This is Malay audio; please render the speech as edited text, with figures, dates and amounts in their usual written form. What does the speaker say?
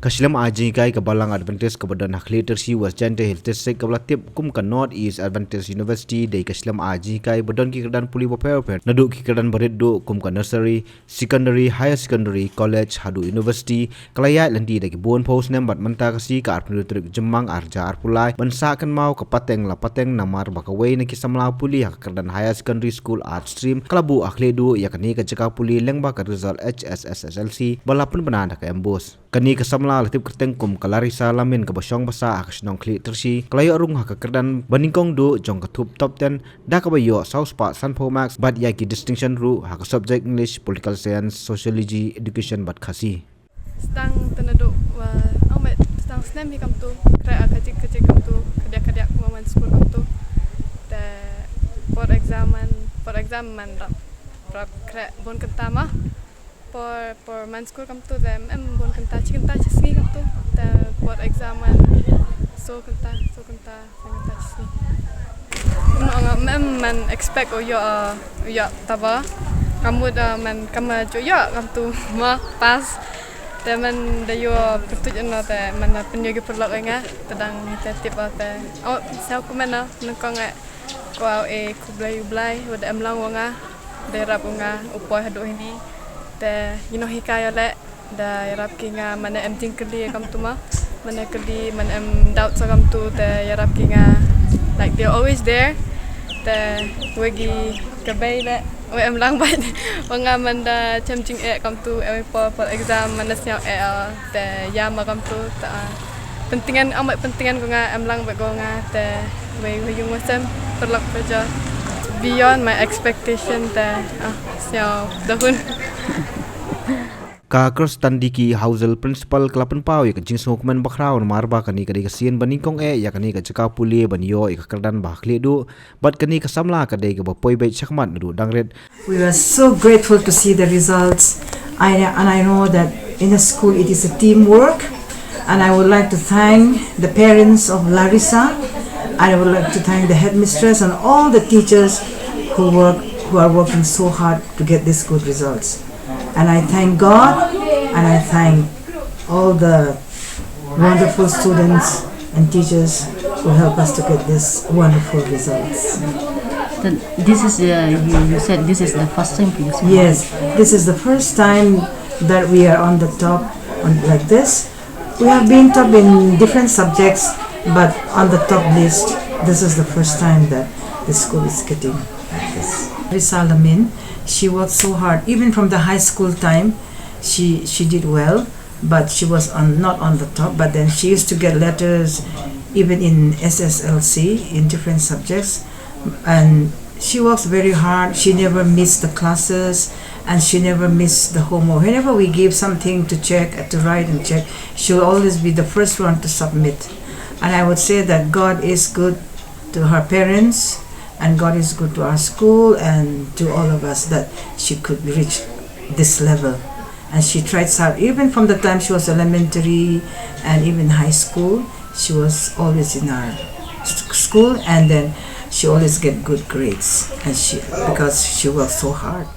Kashilam aji kai kabalang Adventist kabadan Khliehtyrshi West Jante Hiltesek kabalatip kum ka North East Adventist University dai kashilam aji kai badan ki kedan puli paper naduk ki kedan barit do kum ka nursery secondary higher secondary college hadu university kalaya landi dai bon post number manta kasi ka arpnu trik jemang arja arpulai bansa kan mau ka pateng la pateng namar bakawai na ki samla puli ha kedan higher secondary school art stream kalabu akhledu yakani ka jaka puli lengba ka result HSSLC balapun banana ka embos kani ka samla latip kerteng kum ka Larisa Lamin ka basyong basa ka Shillong Khliehtyrshi kalayo arung ha ka kerdan baningkong do jong ka thup top 10 da ka bayo South Park Sanpo Max but ya ki distinction ru ha ka subject English political science sociology education bat khasi stang tenado wa amet stang snem hi kam tu kra kacik kam tu kadia woman school kam tu te for exam man rap kra bon kentama por man school kam tu dem bon kenta chisni kam tu te for exam man so kenta chisni no man expect yo taba kamu da man kama jo yo kam tu ma pas te man da yo pertuj no te man penyo gi perlok nga tedang te tip te sao ku man no ko nga ko ku blai wada amlang wanga de rap nga upoy hadu ini te hikaya le da rap ki nga man em ting khlieh kam tu ma man khlieh man em doubt sa kam tu te rap ki nga like they're always there te wagi kabay le em lang bai wanga man da chemching kam tu for exam man nasnya te yama kam tu ta pentingan ko nga em lang ba ko nga te way yung wasam perlak kerja beyond my expectation te sya dahun ka cross tandiki housel principal kelapan pau ya kencing sokmen bakrau marba kani kadi kasien baningkong ya kani ka jaka puli banyo ka kerdan ba khledu bat kani ka samla ka dei ka bapoi bai chakmat du dangret. We were so grateful to see the results. I know that in the school it is a teamwork, and I would like to thank the parents of Larisa. I would like to thank the headmistress and all the teachers who are working so hard to get these good results. And I thank God, and I thank all the wonderful students and teachers who help us to get these wonderful results. This is you said this is the first time for you. Yes, this is the first time that we are on the top like this. We have been top in different subjects, but on the top list, this is the first time that the school is getting like this. Lamin, she worked so hard. Even from the high school time, she did well, but she was not on the top. But then she used to get letters, even in HSSLC in different subjects, and she works very hard. She never missed the classes, and she never missed the homework. Whenever we give something to check, to write and check, she'll always be the first one to submit. And I would say that God is good to her parents, and God is good to our school and to all of us that she could reach this level. And she tried hard, even from the time she was elementary and even high school. She was always in our school, and then she always get good grades, and because she worked so hard.